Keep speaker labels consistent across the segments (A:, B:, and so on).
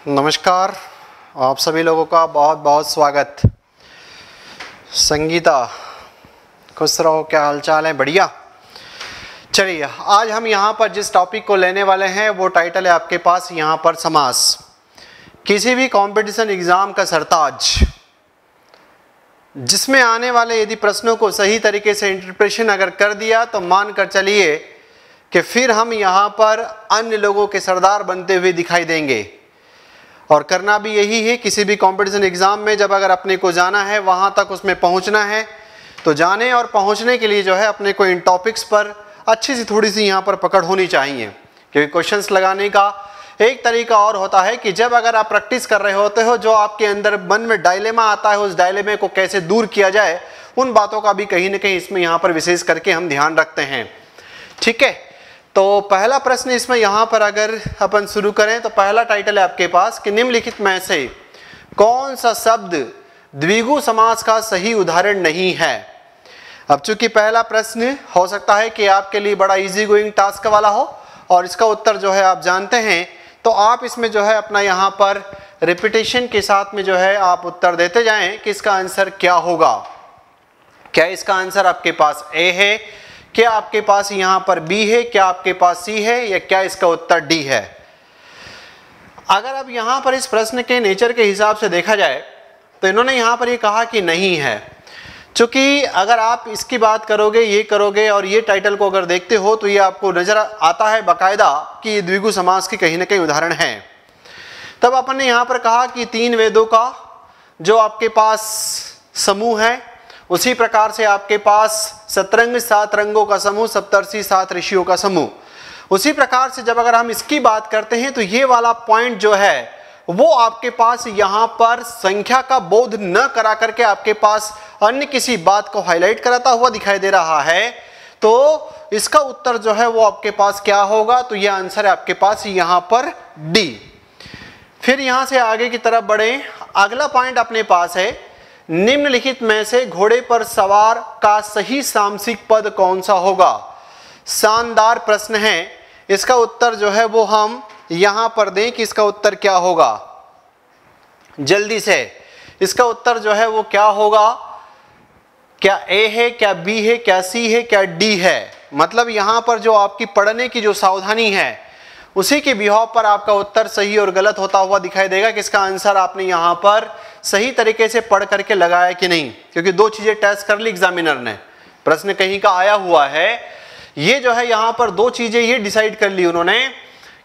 A: नमस्कार, आप सभी लोगों का बहुत बहुत स्वागत। संगीता, खुश रहो, क्या हालचाल है? बढ़िया। चलिए, आज हम यहाँ पर जिस टॉपिक को लेने वाले हैं वो टाइटल है आपके पास यहाँ पर समास। किसी भी कंपटीशन एग्जाम का सरताज, जिसमें आने वाले यदि प्रश्नों को सही तरीके से इंटरप्रेशन अगर कर दिया तो मान कर चलिए कि फिर हम यहाँ पर अन्य लोगों के सरदार बनते हुए दिखाई देंगे। और करना भी यही है, किसी भी कंपटीशन एग्जाम में जब अगर अपने को जाना है, वहाँ तक उसमें पहुँचना है, तो जाने और पहुँचने के लिए जो है अपने को इन टॉपिक्स पर अच्छी सी थोड़ी सी यहाँ पर पकड़ होनी चाहिए। क्योंकि क्वेश्चंस लगाने का एक तरीका और होता है कि जब अगर आप प्रैक्टिस कर रहे होते हो, जो आपके अंदर मन में डायलेमा आता है, उस डायलेमे को कैसे दूर किया जाए, उन बातों का भी कहीं ना कहीं इसमें यहाँ पर विशेष करके हम ध्यान रखते हैं। ठीक है, तो पहला प्रश्न इसमें यहाँ पर अगर अपन शुरू करें तो पहला टाइटल है आपके पास कि निम्नलिखित में से कौन सा शब्द द्विगु समास का सही उदाहरण नहीं है। अब चूंकि पहला प्रश्न हो सकता है कि आपके लिए बड़ा इजी गोइंग टास्क वाला हो और इसका उत्तर जो है आप जानते हैं, तो आप इसमें जो है अपना यहाँ पर रिपीटेशन के साथ में जो है आप उत्तर देते जाएं कि इसका आंसर क्या होगा। क्या इसका आंसर आपके पास ए है, क्या आपके पास यहाँ पर बी है, क्या आपके पास सी है, या क्या इसका उत्तर डी है। अगर अब यहाँ पर इस प्रश्न के नेचर के हिसाब से देखा जाए तो इन्होंने यहाँ पर ये कहा कि नहीं है। चूंकि अगर आप इसकी बात करोगे, ये करोगे और ये टाइटल को अगर देखते हो तो ये आपको नजर आता है बाकायदा कि ये द्विगु समास की कहीं ना कहीं उदाहरण है। तब अपन ने यहाँ पर कहा कि 3 वेदों का जो आपके पास समूह है, उसी प्रकार से आपके पास सतरंग 7 रंगों का समूह, सप्तर्षि 7 ऋषियों का समूह, उसी प्रकार से जब अगर हम इसकी बात करते हैं तो ये वाला पॉइंट जो है वो आपके पास यहाँ पर संख्या का बोध न करा करके आपके पास अन्य किसी बात को हाईलाइट कराता हुआ दिखाई दे रहा है। तो इसका उत्तर जो है वो आपके पास क्या होगा, तो यह आंसर है आपके पास यहाँ पर डी। फिर यहाँ से आगे की तरफ बढ़े, अगला पॉइंट अपने पास है निम्नलिखित में से घोड़े पर सवार का सही सामसिक पद कौन सा होगा। शानदार प्रश्न है, इसका उत्तर जो है वो हम यहां पर दें कि इसका उत्तर क्या होगा। जल्दी से इसका उत्तर जो है वो क्या होगा। क्या ए है, क्या बी है, क्या सी है, क्या डी है। मतलब यहां पर जो आपकी पढ़ने की जो सावधानी है उसी के बिहाव पर आपका उत्तर सही और गलत होता हुआ दिखाई देगा कि इसका आंसर आपने यहाँ पर सही तरीके से पढ़ करके लगाया कि नहीं। क्योंकि 2 चीजें टेस्ट कर ली एग्जामिनर ने, प्रश्न कहीं का आया हुआ है, ये जो है यहाँ पर 2 चीजें ये डिसाइड कर ली उन्होंने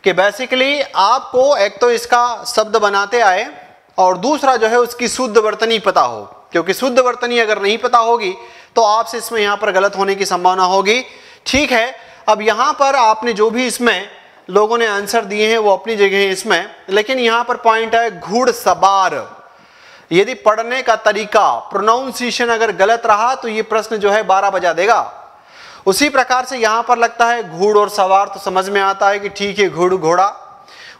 A: कि बेसिकली आपको एक तो इसका शब्द बनाते आए और दूसरा जो है उसकी शुद्ध वर्तनी पता हो। क्योंकि शुद्ध वर्तनी अगर नहीं पता होगी तो आपसे इसमें यहाँ पर गलत होने की संभावना होगी। ठीक है, अब यहाँ पर आपने जो भी इसमें लोगों ने आंसर दिए हैं वो अपनी जगह है इसमें, लेकिन यहाँ पर पॉइंट है घुड़सवार। यदि पढ़ने का तरीका, प्रोनाउंसिएशन अगर गलत रहा तो ये प्रश्न जो है 12 बजा देगा। उसी प्रकार से यहाँ पर लगता है घुड़ और सवार, तो समझ में आता है कि ठीक है घुड़ घोड़ा।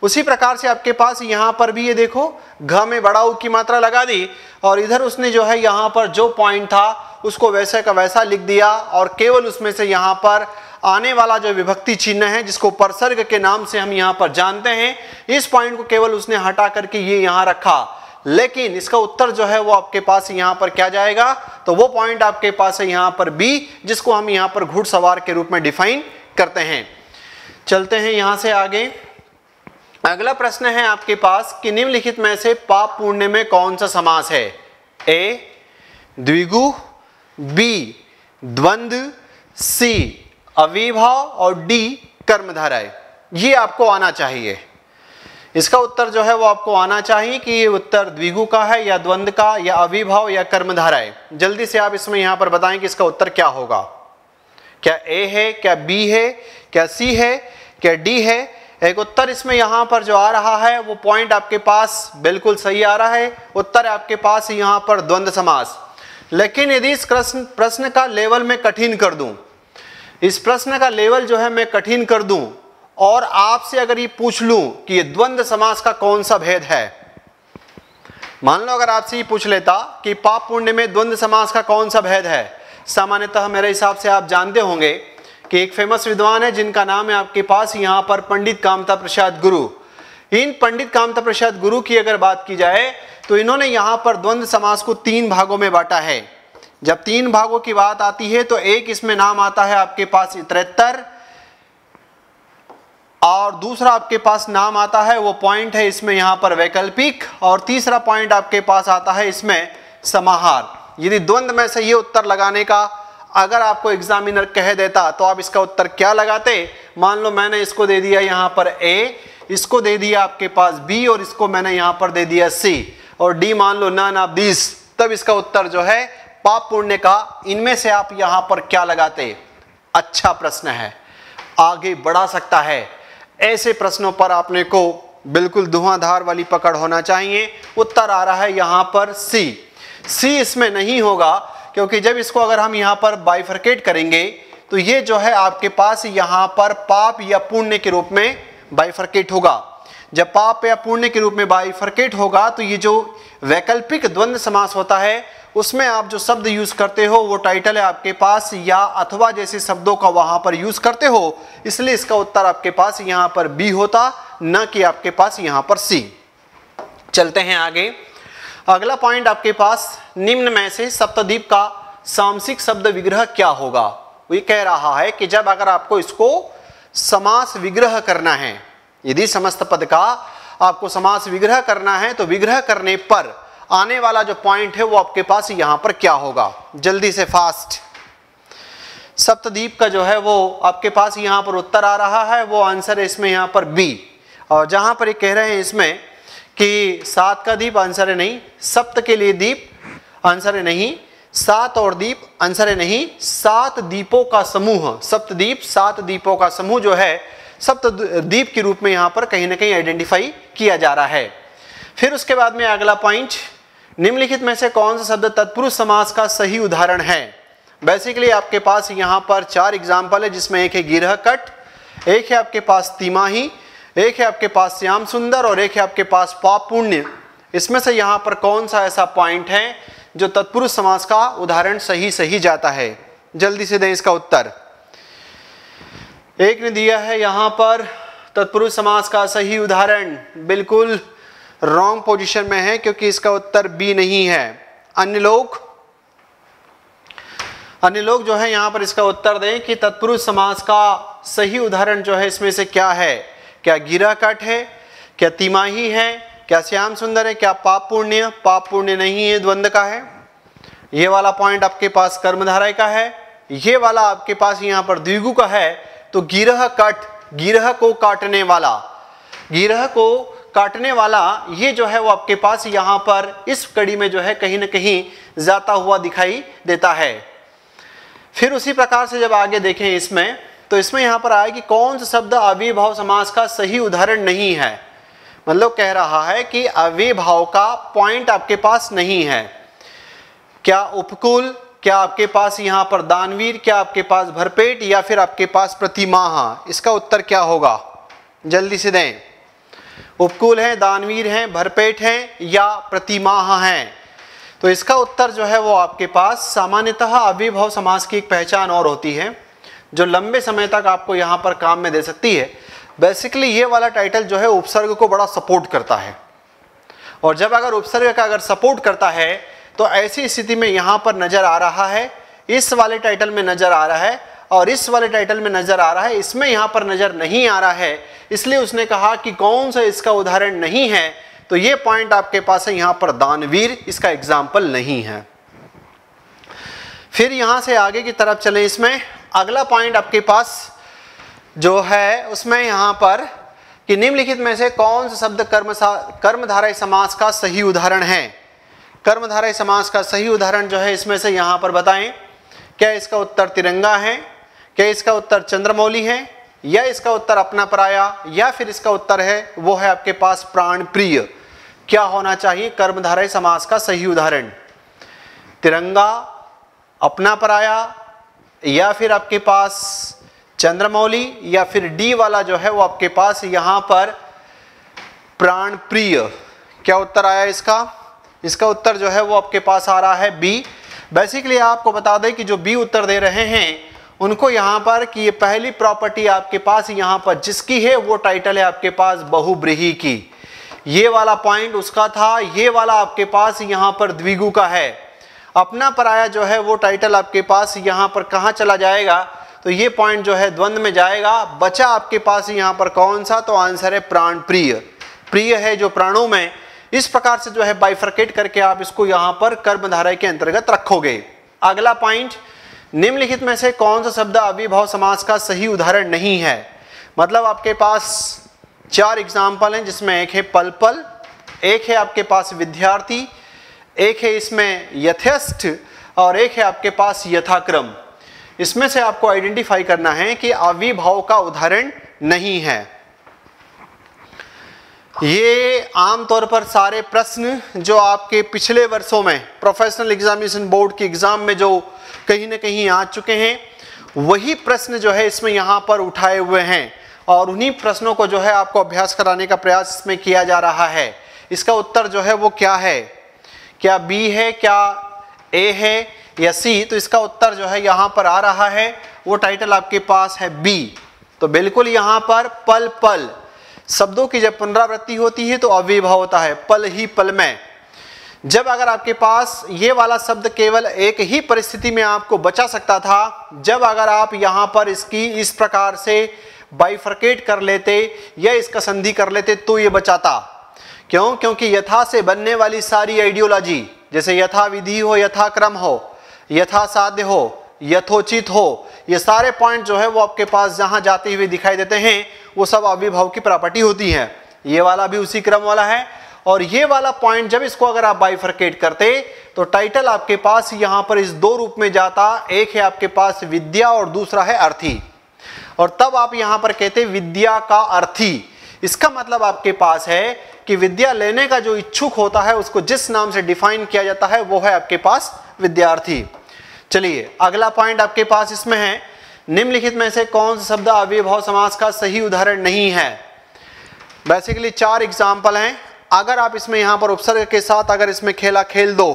A: उसी प्रकार से आपके पास यहाँ पर भी ये देखो घ में बड़ा उ की मात्रा लगा दी और इधर उसने जो है यहाँ पर जो पॉइंट था उसको वैसे का वैसा लिख दिया और केवल उसमें से यहाँ पर आने वाला जो विभक्ति चिन्ह है जिसको परसर्ग के नाम से हम यहाँ पर जानते हैं, इस पॉइंट को केवल उसने हटा करके ये यहाँ रखा। लेकिन इसका उत्तर जो है वो आपके पास यहाँ पर क्या जाएगा, तो वो पॉइंट आपके पास है यहाँ पर बी, जिसको हम यहाँ पर घुड़सवार के रूप में डिफाइन करते हैं। चलते हैं यहाँ से आगे। अगला प्रश्न है आपके पास कि निम्नलिखित में से पाप पुण्य में कौन सा समास है। ए द्विगु, बी द्वंद्व, सी अविभाव और डी कर्मधारय। ये आपको आना चाहिए। इसका उत्तर जो है वो आपको आना चाहिए कि ये उत्तर द्विगु का है या द्वंद्व का या अविभाव या कर्मधारय। जल्दी से आप इसमें यहाँ पर बताएं कि इसका उत्तर क्या होगा। क्या ए है, क्या बी है, क्या सी है, क्या डी है। एक उत्तर इसमें यहाँ पर जो आ रहा है वो पॉइंट आपके पास बिल्कुल सही आ रहा है। उत्तर आपके पास यहाँ पर द्वंद्व समास। लेकिन यदि इस प्रश्न का लेवल में कठिन कर दूं, इस प्रश्न का लेवल जो है मैं कठिन कर दूं और आपसे अगर ये पूछ लूं कि ये द्वंद्व समास का कौन सा भेद है। मान लो अगर आपसे ये पूछ लेता कि पाप पुण्य में द्वंद्व समास का कौन सा भेद है। सामान्यतः मेरे हिसाब से आप जानते होंगे कि एक फेमस विद्वान है जिनका नाम है आपके पास यहाँ पर पंडित कामता प्रसाद गुरु। इन पंडित कामता प्रसाद गुरु की अगर बात की जाए तो इन्होंने यहां पर द्वंद्व समास को 3 भागों में बांटा है। जब 3 भागों की बात आती है तो एक इसमें नाम आता है आपके पास इतरेत्तर, और दूसरा आपके पास नाम आता है वो पॉइंट है इसमें यहां पर वैकल्पिक, और तीसरा पॉइंट आपके पास आता है इसमें समाहार। यदि द्वंद्व में से ये उत्तर लगाने का अगर आपको एग्जामिनर कह देता तो आप इसका उत्तर क्या लगाते? मान लो मैंने इसको दे दिया यहां पर ए, इसको दे दिया आपके पास बी, और इसको मैंने यहां पर दे दिया सी, और डी मान लो नन ऑफ दिस, तब इसका उत्तर जो है पाप पुण्य का इनमें से आप यहां पर क्या लगाते? अच्छा प्रश्न है, आगे बढ़ा सकता है। ऐसे प्रश्नों पर आपने को बिल्कुल धुआंधार वाली पकड़ होना चाहिए। उत्तर आ रहा है यहां पर सी। सी इसमें नहीं होगा क्योंकि जब इसको अगर हम यहां पर बाइफरकेट करेंगे तो ये जो है आपके पास यहां पर पाप या पुण्य के रूप में बाइफरकेट होगा। जब पाप या पुण्य के रूप में बाइफरकेट होगा तो ये जो वैकल्पिक द्वंद्व समास होता है उसमें आप जो शब्द यूज करते हो वो टाइटल है आपके पास या अथवा जैसे शब्दों का वहां पर यूज करते हो, इसलिए इसका उत्तर आपके पास यहां पर बी होता, न कि आपके पास यहां पर सी। चलते हैं आगे। अगला पॉइंट आपके पास निम्न में से सप्तद्वीप का सामसिक शब्द विग्रह क्या होगा? वो कह रहा है कि जब अगर आपको इसको समास विग्रह करना है, यदि समस्त पद का आपको समास विग्रह करना है तो विग्रह करने पर आने वाला जो पॉइंट है वो आपके पास यहां पर क्या होगा? जल्दी से फास्ट। सप्तद्वीप का जो है वो आपके पास यहां पर उत्तर आ रहा है, वो आंसर है इसमें यहां पर बी। और जहां पर ये कह रहे हैं इसमें कि 7 का द्वीप आंसर है नहीं, सप्त के लिए द्वीप आंसर है नहीं, 7 और द्वीप आंसर है नहीं, 7 द्वीपों का समूह, सप्तद्वीप 7 द्वीपों का समूह जो है सप्तद्वीप के रूप में यहां पर कहीं ना कहीं आइडेंटिफाई किया जा रहा है। फिर उसके बाद में अगला पॉइंट, निम्नलिखित में से कौन सा शब्द तत्पुरुष समास का सही उदाहरण है? बेसिकली आपके पास यहां पर 4 एग्जाम्पल है, जिसमें एक है गिरह कट, एक है आपके पास तिमाही, एक है आपके पास श्याम सुंदर, और एक है आपके पास पाप पुण्य। इसमें से यहां पर कौन सा ऐसा पॉइंट है जो तत्पुरुष समास का उदाहरण सही जाता है? जल्दी से दें इसका उत्तर। एक ने दिया है यहां पर तत्पुरुष समास का सही उदाहरण, बिल्कुल रॉन्ग पोजीशन में है क्योंकि इसका उत्तर बी नहीं है। अन्य लोग जो है यहां पर इसका उत्तर दें कि तत्पुरुष समास का सही उदाहरण जो है इसमें से क्या है? क्या गिरह कट है, क्या तिमाही है, क्या श्याम सुंदर है, क्या पाप पुण्य? पाप पुण्य नहीं है, द्वंद्व का है। ये वाला पॉइंट आपके पास कर्मधारय का है, ये वाला आपके पास यहां पर द्विगु का है। तो गिरह कट, गिरह को काटने वाला, गिरह को काटने वाला ये जो है वो आपके पास यहां पर इस कड़ी में जो है कहीं ना कहीं जाता हुआ दिखाई देता है। फिर उसी प्रकार से जब आगे देखें इसमें तो इसमें यहां पर आए कि कौन सा शब्द अव्ययभाव समास का सही उदाहरण नहीं है। मतलब कह रहा है कि अव्ययभाव का पॉइंट आपके पास नहीं है। क्या उपकूल, क्या आपके पास यहां पर दानवीर, क्या आपके पास भरपेट, या फिर आपके पास प्रतिमाह? इसका उत्तर क्या होगा? जल्दी से दें। उपकूल है, दानवीर हैं, भरपेट हैं, या प्रतिमाह हैं? तो इसका उत्तर जो है वो आपके पास सामान्यतः अव्ययभाव समास की एक पहचान और होती है जो लंबे समय तक आपको यहाँ पर काम में दे सकती है। बेसिकली ये वाला टाइटल जो है उपसर्ग को बड़ा सपोर्ट करता है, और जब अगर उपसर्ग का अगर सपोर्ट करता है तो ऐसी स्थिति में यहाँ पर नजर आ रहा है, इस वाले टाइटल में नजर आ रहा है और इस वाले टाइटल में नजर आ रहा है, इसमें यहाँ पर नजर नहीं आ रहा है, इसलिए उसने कहा कि कौन सा इसका उदाहरण नहीं है। तो ये पॉइंट आपके पास है यहाँ पर दानवीर, इसका एग्जाम्पल नहीं है। फिर यहां से आगे की तरफ चले, इसमें अगला पॉइंट आपके पास जो है उसमें यहां पर कि निम्नलिखित में से कौन सा शब्द कर्मधारय समास का सही उदाहरण है? कर्मधारय समास का सही उदाहरण जो है इसमें से यहां पर बताएं। क्या इसका उत्तर तिरंगा है, क्या इसका उत्तर चंद्रमौली है, या इसका उत्तर अपना पराया, या फिर इसका उत्तर है वो है आपके पास प्राण प्रिय? क्या होना चाहिए कर्मधारय समास का सही उदाहरण? तिरंगा, अपना पराया, या फिर आपके पास चंद्रमौली, या फिर डी वाला जो है वो आपके पास यहां पर प्राण प्रिय? क्या उत्तर आया इसका? इसका उत्तर जो है वो आपके पास आ रहा है बी। बेसिकली आपको बता दें कि जो बी उत्तर दे रहे हैं उनको यहाँ पर कि ये पहली प्रॉपर्टी आपके पास यहाँ पर जिसकी है वो टाइटल है आपके पास बहुब्रीहि की। ये वाला पॉइंट उसका था, ये वाला आपके पास यहाँ पर द्विगु का है। अपना पराया जो है वो टाइटल आपके पास यहाँ पर कहाँ चला जाएगा, तो ये पॉइंट जो है द्वंद्व में जाएगा। बचा आपके पास यहाँ पर कौन सा, तो आंसर है प्राण प्रिय। प्रिय है जो प्राणों में, इस प्रकार से जो है बाइफरकेट करके आप इसको यहाँ पर कर्मधारय के अंतर्गत रखोगे। अगला पॉइंट, निम्नलिखित में से कौन सा शब्द अव्ययभाव समास का सही उदाहरण नहीं है। मतलब आपके पास 4 एग्जाम्पल हैं, जिसमें एक है पल पल, एक है आपके पास विद्यार्थी, एक है इसमें यथेष्ट और एक है आपके पास यथाक्रम। इसमें से आपको आइडेंटिफाई करना है कि अव्ययभाव का उदाहरण नहीं है। ये आमतौर पर सारे प्रश्न जो आपके पिछले वर्षों में प्रोफेशनल एग्जामिनेशन बोर्ड के एग्जाम में जो कहीं ना कहीं आ चुके हैं, वही प्रश्न जो है इसमें यहाँ पर उठाए हुए हैं और उन्हीं प्रश्नों को जो है आपको अभ्यास कराने का प्रयास इसमें किया जा रहा है। इसका उत्तर जो है वो क्या है, क्या बी है, क्या ए है या सी, तो इसका उत्तर जो है यहाँ पर आ रहा है, वो टाइटल आपके पास है बी। तो बिल्कुल यहाँ पर पल पल शब्दों की जब पुनरावृत्ति होती है तो अव्ययभाव होता है, पल ही पल में। जब अगर आपके पास ये वाला शब्द केवल एक ही परिस्थिति में आपको बचा सकता था, जब अगर आप यहाँ पर इसकी इस प्रकार से बाइफरकेट कर लेते या इसका संधि कर लेते तो ये बचाता। क्यों? क्योंकि यथा से बनने वाली सारी आइडियोलॉजी, जैसे यथा विधि हो, यथाक्रम हो, यथा साध्य हो, यथोचित हो, ये सारे पॉइंट जो है वो आपके पास जहां जाते हुए दिखाई देते हैं वो सब अव्ययभाव की प्रॉपर्टी होती है। ये वाला भी उसी क्रम वाला है। और ये वाला पॉइंट जब इसको अगर आप बाइफरकेट करते तो टाइटल आपके पास यहाँ पर इस 2 रूप में जाता, एक है आपके पास विद्या और दूसरा है अर्थी। और तब आप यहाँ पर कहते विद्या का अर्थी। इसका मतलब आपके पास है कि विद्या लेने का जो इच्छुक होता है उसको जिस नाम से डिफाइन किया जाता है वो है आपके पास विद्यार्थी। चलिए अगला पॉइंट आपके पास इसमें है, निम्नलिखित में से कौन सा शब्द अव्ययभाव समास का सही उदाहरण नहीं है। बेसिकली 4 एग्जाम्पल हैं। अगर आप इसमें यहाँ पर उपसर्ग के साथ अगर इसमें खेला खेल दो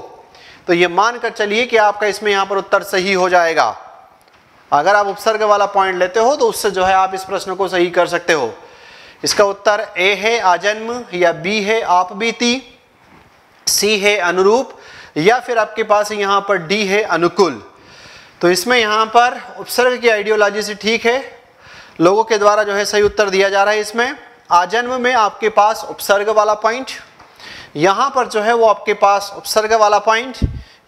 A: तो ये मानकर चलिए कि आपका इसमें यहाँ पर उत्तर सही हो जाएगा। अगर आप उपसर्ग वाला पॉइंट लेते हो तो उससे जो है आप इस प्रश्न को सही कर सकते हो। इसका उत्तर ए है आजन्म, या बी है आप बीती, सी है अनुरूप, या फिर आपके पास यहाँ पर डी है अनुकूल। तो इसमें यहाँ पर उपसर्ग की आइडियोलॉजी से ठीक है, लोगों के द्वारा जो है सही उत्तर दिया जा रहा है। इसमें आजन्म में आपके पास उपसर्ग वाला पॉइंट, यहाँ पर जो है वो आपके पास उपसर्ग वाला पॉइंट,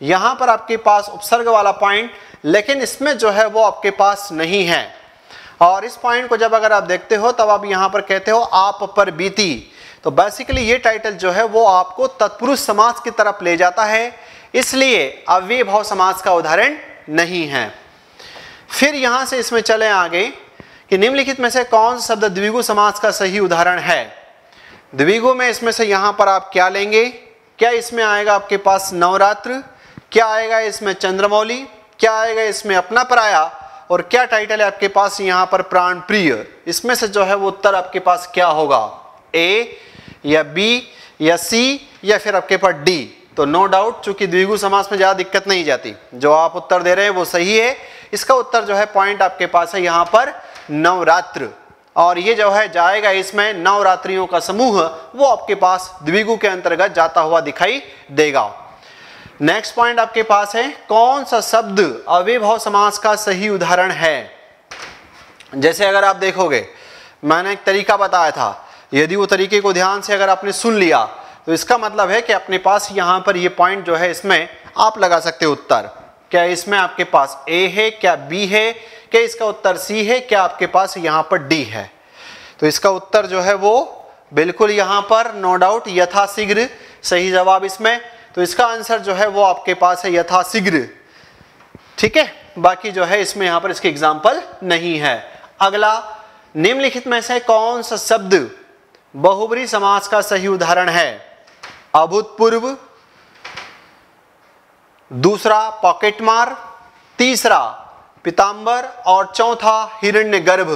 A: यहाँ पर आपके पास उपसर्ग वाला पॉइंट, लेकिन इसमें जो है वो आपके पास नहीं है। और इस पॉइंट को जब अगर आप देखते हो तब आप यहाँ पर कहते हो आप पर बीती। तो बेसिकली ये टाइटल जो है वो आपको तत्पुरुष समास की तरफ ले जाता है, इसलिए अव्ययभाव समास का उदाहरण नहीं है। फिर यहाँ से इसमें चले आगे कि निम्नलिखित में से कौन सा शब्द द्विगु समास का सही उदाहरण है। द्विगु में इसमें से यहाँ पर आप क्या लेंगे, क्या इसमें आएगा आपके पास नवरात्र, क्या आएगा इसमें चंद्रमौली, क्या आएगा इसमें अपना पराया, और क्या टाइटल है आपके पास यहाँ पर प्राण प्रिय। इसमें से जो है वो उत्तर आपके पास क्या होगा, ए या बी या सी या फिर आपके पास डी। तो नो डाउट चूंकि द्विगु समास में ज़्यादा दिक्कत नहीं जाती, जो आप उत्तर दे रहे हैं वो सही है। इसका उत्तर जो है पॉइंट आपके पास है यहाँ पर नवरात्र, और ये जो है जाएगा इसमें नवरात्रियों का समूह, वो आपके पास द्विगु के अंतर्गत जाता हुआ दिखाई देगा। नेक्स्ट पॉइंट आपके पास है, कौन सा शब्द अव्ययभाव समास का सही उदाहरण है। जैसे अगर आप देखोगे, मैंने एक तरीका बताया था, यदि वो तरीके को ध्यान से अगर आपने सुन लिया तो इसका मतलब है कि अपने पास यहाँ पर ये पॉइंट जो है इसमें आप लगा सकते हो उत्तर। क्या इसमें आपके पास ए है, क्या बी है, क्या इसका उत्तर सी है, क्या आपके पास यहाँ पर डी है। तो इसका उत्तर जो है वो बिल्कुल यहाँ पर नो डाउट यथाशीघ्र सही जवाब इसमें। तो इसका आंसर जो है वो आपके पास है यथाशीघ्र। ठीक है, बाकी जो है इसमें यहाँ पर इसके एग्जाम्पल नहीं है। अगला, निम्नलिखित में से कौन सा शब्द बहुब्रीहि समास का सही उदाहरण है। अभूतपूर्व, दूसरा पॉकेटमार, तीसरा पीतांबर और चौथा हिरण्यगर्भ।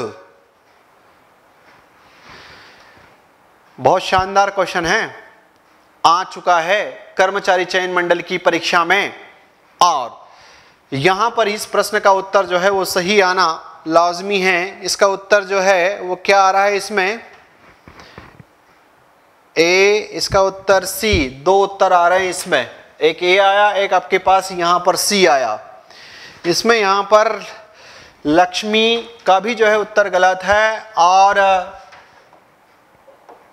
A: बहुत शानदार क्वेश्चन है, आ चुका है कर्मचारी चयन मंडल की परीक्षा में, और यहां पर इस प्रश्न का उत्तर जो है वो सही आना लाजमी है। इसका उत्तर जो है वो क्या आ रहा है इसमें, ए, इसका उत्तर सी। दो उत्तर आ रहे हैं इसमें, एक ए आया, एक आपके पास यहां पर सी आया। इसमें यहां पर लक्ष्मी का भी जो है उत्तर गलत है और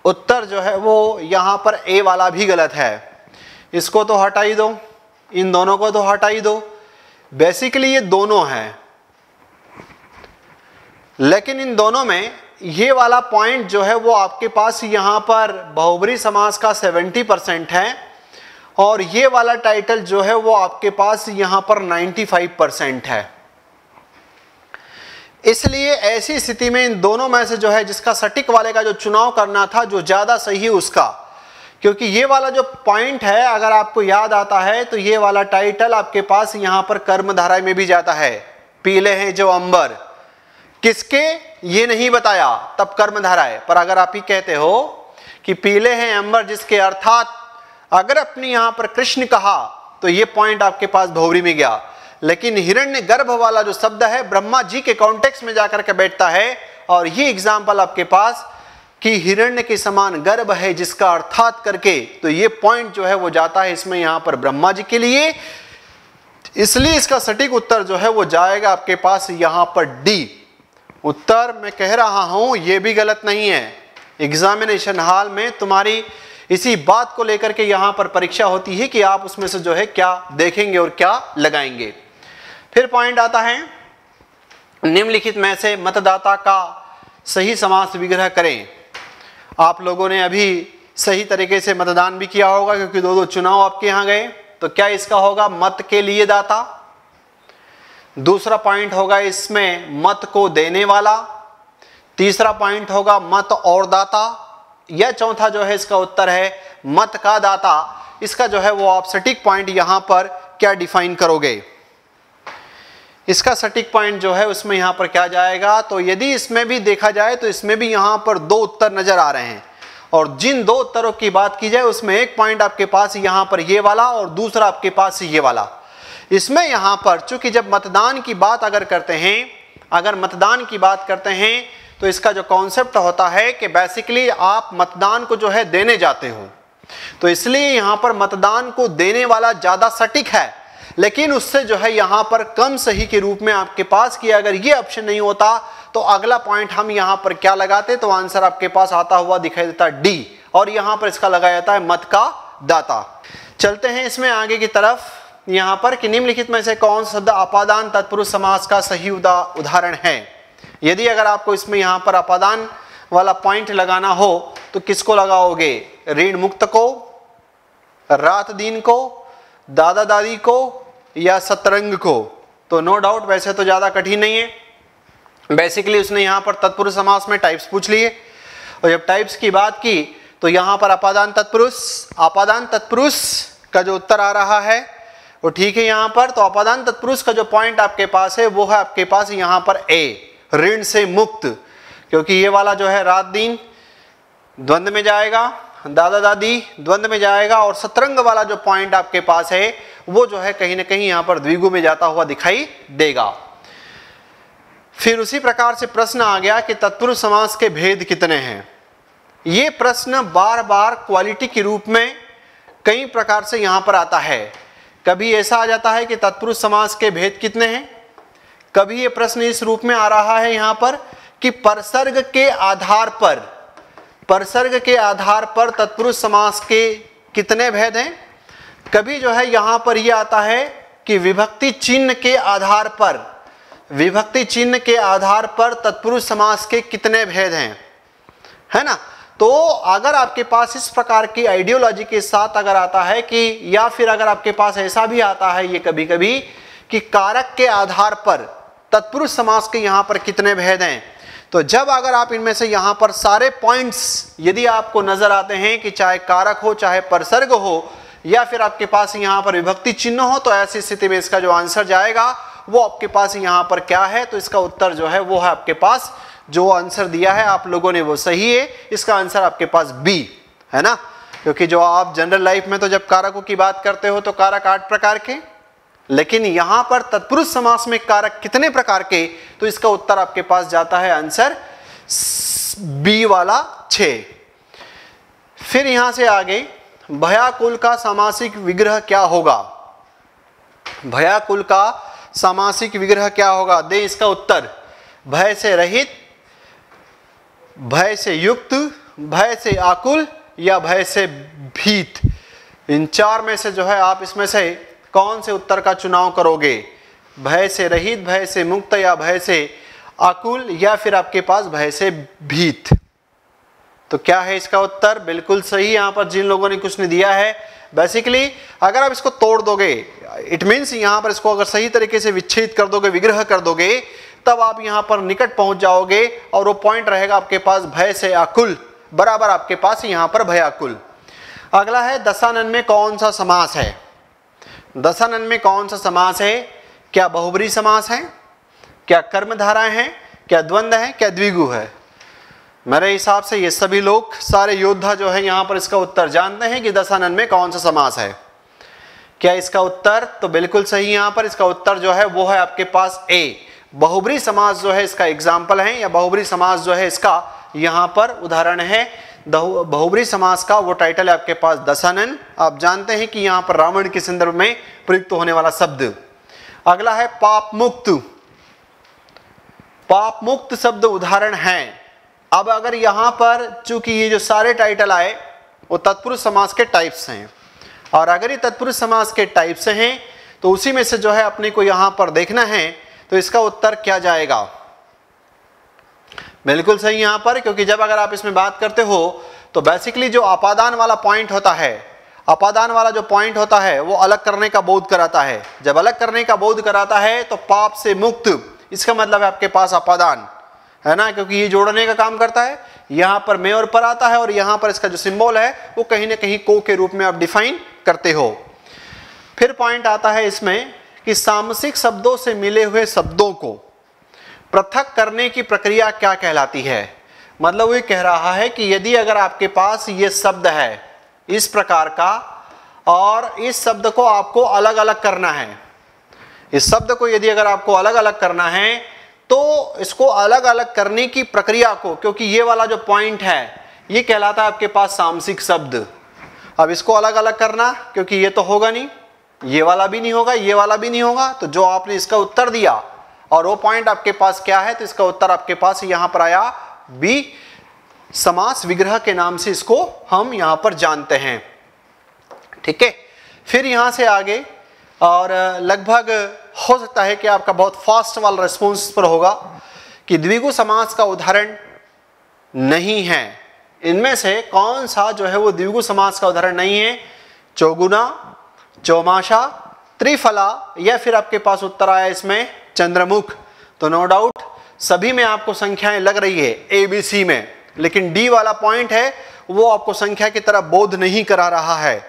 A: उत्तर जो है वो यहां पर ए वाला भी गलत है। इसको तो हटा ही दो, इन दोनों को तो हटा ही दो। बेसिकली ये दोनों हैं, लेकिन इन दोनों में ये वाला पॉइंट जो है वो आपके पास यहां पर बहुब्री समास का 70% है और ये वाला टाइटल जो है वो आपके पास यहां पर 95% है। इसलिए ऐसी स्थिति में इन दोनों में से जो है जिसका सटीक वाले का जो चुनाव करना था, जो ज्यादा सही है उसका, क्योंकि ये वाला जो पॉइंट है अगर आपको याद आता है तो ये वाला टाइटल आपके पास यहां पर कर्मधारय में भी जाता है। पीले हैं जो अंबर, किसके ये नहीं बताया, तब कर्मधारय। पर अगर आप ही कहते हो कि पीले हैं अंबर जिसके, अर्थात अगर अपनी यहां पर कृष्ण कहा तो ये पॉइंट आपके पास बहुब्री में गया। लेकिन हिरण्य गर्भ वाला जो शब्द है ब्रह्मा जी के कॉन्टेक्स्ट में जाकर के बैठता है और ये एग्जाम्पल आपके पास कि हिरण्य के समान गर्भ है जिसका अर्थात करके, तो ये पॉइंट जो है वो जाता है इसमें यहां पर ब्रह्मा जी के लिए। इसलिए इसका सटीक उत्तर जो है वो जाएगा आपके पास यहां पर डी। उत्तर मैं कह रहा हूं ये भी गलत नहीं है। एग्जामिनेशन हॉल में तुम्हारी इसी बात को लेकर के यहां पर परीक्षा होती है कि आप उसमें से जो है क्या देखेंगे और क्या लगाएंगे। फिर पॉइंट आता है, निम्नलिखित में से मतदाता का सही समास विग्रह करें। आप लोगों ने अभी सही तरीके से मतदान भी किया होगा क्योंकि दो चुनाव आपके यहां गए। तो क्या इसका होगा, मत के लिए दाता। दूसरा पॉइंट होगा इसमें मत को देने वाला। तीसरा पॉइंट होगा मत और दाता। यह चौथा जो है इसका उत्तर है मत का दाता। इसका जो है वो आप सटीक पॉइंट यहां पर क्या डिफाइन करोगे। इसका सटीक पॉइंट जो है उसमें यहां पर क्या जाएगा, तो यदि इसमें भी देखा जाए तो इसमें भी यहां पर दो उत्तर नजर आ रहे हैं और जिन दो उत्तरों की बात की जाए उसमें एक पॉइंट आपके पास यहां पर ये वाला और दूसरा आपके पास ये वाला। इसमें यहां पर चूंकि जब मतदान की बात अगर करते हैं, अगर मतदान की बात करते हैं तो इसका जो कॉन्सेप्ट होता है कि बेसिकली आप मतदान को जो है देने जाते हो, तो इसलिए यहां पर मतदान को देने वाला ज्यादा सटीक है। लेकिन उससे जो है यहां पर कम सही के रूप में आपके पास कि अगर ये ऑप्शन नहीं होता तो अगला पॉइंट हम यहां पर क्या लगाते, तो आंसर आपके पास आता हुआ दिखाई देता डी और यहां पर इसका लगाया जाता है मत का दाता। चलते हैं इसमें आगे की तरफ। यहां पर कि निम्नलिखित में से कौन शब्द अपादान तत्पुरुष समास का सही उदाहरण है। यदि अगर आपको इसमें यहां पर अपादान वाला पॉइंट लगाना हो तो किसको लगाओगे, ऋण मुक्त को, रात दिन को, दादा दादी को या सतरंग को। तो नो डाउट वैसे तो ज्यादा कठिन नहीं है। बेसिकली उसने यहां पर तत्पुरुष समास में टाइप्स पूछ लिए और जब टाइप्स की बात की तो यहां पर अपादान तत्पुरुष का जो उत्तर आ रहा है वो ठीक है यहां पर। तो अपादान तत्पुरुष का जो पॉइंट आपके पास है वो है आपके पास यहां पर ए, ऋण से मुक्त, क्योंकि ये वाला जो है रात दिन द्वंद्व में जाएगा, दादा दादी द्वंद्व में जाएगा और सतरंग वाला जो पॉइंट आपके पास है वो जो है कहीं ना कहीं यहां पर द्विगु में जाता हुआ दिखाई देगा। फिर उसी प्रकार से प्रश्न आ गया कि तत्पुरुष समास के भेद कितने हैं। ये प्रश्न बार बार क्वालिटी के रूप में कई प्रकार से यहां पर आता है। कभी ऐसा आ जाता है कि तत्पुरुष समास के भेद कितने हैं, कभी ये प्रश्न इस रूप में आ रहा है यहां पर कि परसर्ग के आधार पर तत्पुरुष समास के कितने भेद हैं। कभी जो है यहां पर ये आता है कि विभक्ति चिन्ह के आधार पर तत्पुरुष समास के कितने भेद हैं, है ना। तो अगर आपके पास इस प्रकार की आइडियोलॉजी के साथ अगर आता है कि, या फिर अगर आपके पास ऐसा भी आता है ये कभी कभी कि कारक के आधार पर तत्पुरुष समास के यहां पर कितने भेद हैं, तो जब अगर आप इनमें से यहां पर सारे पॉइंट्स यदि आपको नजर आते हैं कि चाहे कारक हो, चाहे परसर्ग हो, या फिर आपके पास यहां पर विभक्ति चिन्ह हो, तो ऐसी स्थिति में इसका जो आंसर जाएगा वो आपके पास यहां पर क्या है, तो इसका उत्तर जो है वो है आपके पास जो आंसर दिया है आप लोगों ने वो सही है। इसका आंसर आपके पास बी है ना, क्योंकि जो आप जनरल लाइफ में तो जब कारकों की बात करते हो तो कारक 8 प्रकार के, लेकिन यहां पर तत्पुरुष समास में कारक कितने प्रकार के, तो इसका उत्तर आपके पास जाता है आंसर बी वाला 6। फिर यहां से आगे भयाकुल का सामासिक विग्रह क्या होगा, भयाकुल का सामासिक विग्रह क्या होगा, दे इसका उत्तर। भय से रहित, भय से युक्त, भय से आकुल या भय से भीत। इन चार में से जो है आप इसमें से कौन से उत्तर का चुनाव करोगे, भय से रहित, भय से मुक्त या भय से आकुल या फिर आपके पास भय से भीत। तो क्या है इसका उत्तर, बिल्कुल सही। यहां पर जिन लोगों ने कुछ नहीं दिया है, बेसिकली अगर आप इसको तोड़ दोगे, इट मीन्स यहां पर इसको अगर सही तरीके से विच्छेद कर दोगे, विग्रह कर दोगे, तब आप यहां पर निकट पहुंच जाओगे और वो पॉइंट रहेगा आपके पास भय से आकुल बराबर आपके पास यहां पर भयाकुल। अगला है दशानन में कौन सा समास है, दशानन में कौन सा समास है, क्या बहुब्री समास है, क्या कर्मधाराएं हैं, क्या द्वंद्व है, क्या द्विगु है। मेरे हिसाब से ये सभी लोग सारे योद्धा जो है यहां पर इसका उत्तर जानते हैं कि दशानन में कौन सा समास है। क्या इसका उत्तर, तो बिल्कुल सही, यहां पर इसका उत्तर जो है वो है आपके पास ए, बहुब्री समास जो है इसका एग्जाम्पल है, या बहुब्री समास जो है इसका यहां पर उदाहरण है। बहुब्री समास का वो टाइटल है आपके पास दशानन। आप जानते हैं कि यहां पर रावण के संदर्भ में प्रयुक्त होने वाला शब्द। अगला है पाप मुक्त, पाप मुक्त शब्द उदाहरण है। अब अगर यहां पर चूंकि ये जो सारे टाइटल आए वो तत्पुरुष समास के टाइप्स हैं, और अगर ये तत्पुरुष समास के टाइप से हैं तो उसी में से जो है अपने को यहां पर देखना है, तो इसका उत्तर क्या जाएगा, बिल्कुल सही यहां पर, क्योंकि जब अगर आप इसमें बात करते हो तो बेसिकली जो अपादान वाला पॉइंट होता है, अपादान वाला जो पॉइंट होता है वो अलग करने का बोध कराता है। जब अलग करने का बोध कराता है तो पाप से मुक्त, इसका मतलब है आपके पास अपादान है ना, क्योंकि ये जोड़ने का काम करता है। यहां पर में और पर आता है, और यहां पर इसका जो सिंबल है वो कहीं ना कहीं को के रूप में आप डिफाइन करते हो। फिर पॉइंट आता है इसमें कि सामसिक शब्दों से मिले हुए शब्दों को पृथक करने की प्रक्रिया क्या कहलाती है। मतलब वो कह रहा है कि यदि अगर आपके पास ये शब्द है इस प्रकार का, और इस शब्द को आपको अलग अलग करना है, इस शब्द को यदि अगर आपको अलग अलग करना है तो इसको अलग अलग करने की प्रक्रिया को, क्योंकि ये वाला जो पॉइंट है ये कहलाता है आपके पास सामसिक शब्द। अब इसको अलग अलग करना, क्योंकि ये तो होगा नहीं, ये वाला भी नहीं होगा, ये वाला भी नहीं होगा, तो जो आपने इसका उत्तर दिया और वो पॉइंट आपके पास क्या है, तो इसका उत्तर आपके पास यहां पर आया बी, समास विग्रह के नाम से इसको हम यहां पर जानते हैं। ठीक है, फिर यहां से आगे, और लगभग हो सकता है कि आपका बहुत फास्ट वाला रिस्पॉन्स पर होगा कि द्विगु समास का उदाहरण नहीं है। इनमें से कौन सा जो है वो द्विगु समास का उदाहरण नहीं है, चौगुना, चौमाशा, त्रिफला, या फिर आपके पास उत्तर आया इसमें चंद्रमुख। तो नो डाउट सभी में आपको संख्याएं लग रही है ए बी सी में, लेकिन डी वाला पॉइंट है वो आपको संख्या की तरफ बोध नहीं करा रहा है।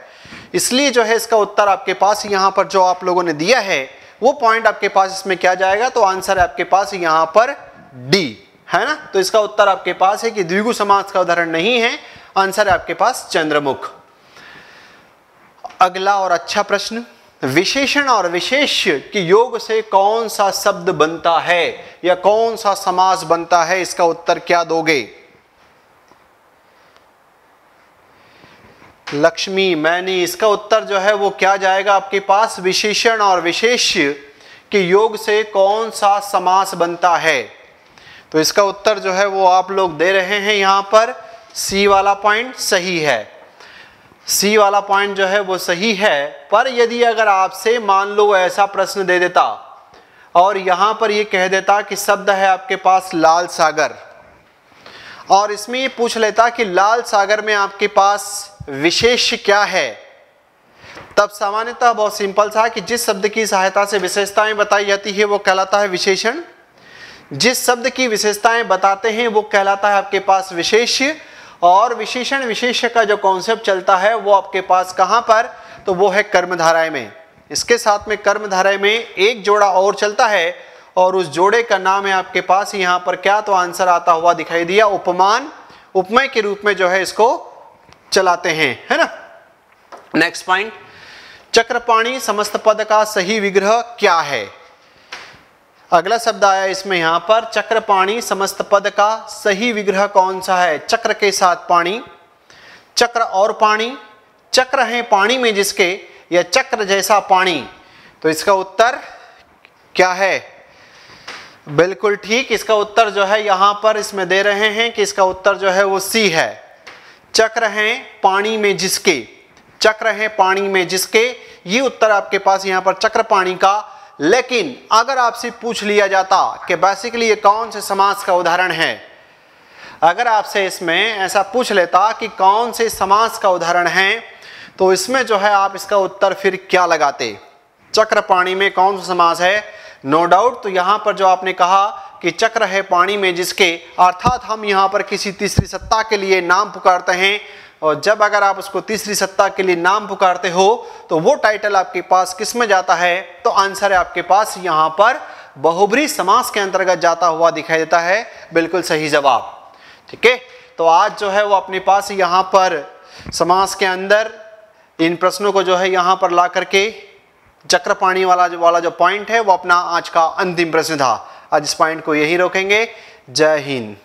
A: इसलिए जो है इसका उत्तर आपके पास यहां पर जो आप लोगों ने दिया है वो पॉइंट आपके पास इसमें क्या जाएगा, तो आंसर है आपके पास यहां पर डी, है ना। तो इसका उत्तर आपके पास है कि द्विगु समास का उदाहरण नहीं है, आंसर है आपके पास चंद्रमुख। अगला और अच्छा प्रश्न, विशेषण और विशेष्य के योग से कौन सा शब्द बनता है या कौन सा समास बनता है, इसका उत्तर क्या दोगे। लक्ष्मी, मैनी, इसका उत्तर जो है वो क्या जाएगा आपके पास, विशेषण और विशेष्य के योग से कौन सा समास बनता है। तो इसका उत्तर जो है वो आप लोग दे रहे हैं यहां पर, सी वाला पॉइंट सही है, सी वाला पॉइंट जो है वो सही है। पर यदि अगर आपसे मान लो ऐसा प्रश्न दे देता और यहां पर ये कह देता कि शब्द है आपके पास लाल सागर, और इसमें ये पूछ लेता कि लाल सागर में आपके पास विशेष क्या है, तब सामान्यतः बहुत सिंपल था कि जिस शब्द की सहायता से विशेषताएं बताई जाती है वो कहलाता है विशेषण, जिस शब्द की विशेषताएं बताते हैं वो कहलाता है आपके पास विशेष्य। और विशेषण विशेष्य का जो कॉन्सेप्ट चलता है वो आपके पास कहां पर, तो वो है कर्मधारय में। इसके साथ में कर्मधारय में एक जोड़ा और चलता है, और उस जोड़े का नाम है आपके पास यहां पर क्या, तो आंसर आता हुआ दिखाई दिया उपमान, उपमेय के रूप में जो है इसको चलाते हैं, है ना। नेक्स्ट पॉइंट, चक्रपाणी समस्त पद का सही विग्रह क्या है? अगला शब्द आया इसमें यहां पर, चक्रपाणी समस्त पद का सही विग्रह कौन सा है? चक्र के साथ पाणी, चक्र और पाणी, चक्र है पाणी में जिसके, या चक्र जैसा पाणी। तो इसका उत्तर क्या है? बिल्कुल ठीक, इसका उत्तर जो है यहां पर इसमें दे रहे हैं कि इसका उत्तर जो है वो सी है। चक्र है पानी में जिसके, चक्र है पानी में जिसके, ये उत्तर आपके पास यहां पर चक्र पाणी का। लेकिन अगर आपसे पूछ लिया जाता कि बेसिकली ये कौन से समास का उदाहरण है, अगर आपसे इसमें ऐसा पूछ लेता कि कौन से समास का उदाहरण है, तो इसमें जो है आप इसका उत्तर फिर क्या लगाते? चक्र पाणी में कौन सा समास है? नो डाउट, तो यहां पर जो आपने कहा कि चक्र है पानी में जिसके, अर्थात हम यहां पर किसी तीसरी सत्ता के लिए नाम पुकारते हैं, और जब अगर आप उसको तीसरी सत्ता के लिए नाम पुकारते हो तो वो टाइटल आपके पास किस में जाता है? तो आंसर है आपके पास यहां पर बहुब्रीहि समास के अंतर्गत जाता हुआ दिखाई देता है। बिल्कुल सही जवाब। ठीक है, तो आज जो है वो अपने पास यहां पर समास के अंदर इन प्रश्नों को जो है यहां पर ला करके चक्रपाणी वाला जो पॉइंट है वो अपना आज का अंतिम प्रश्न था। आज इस पॉइंट को यही रोकेंगे। जय हिंद।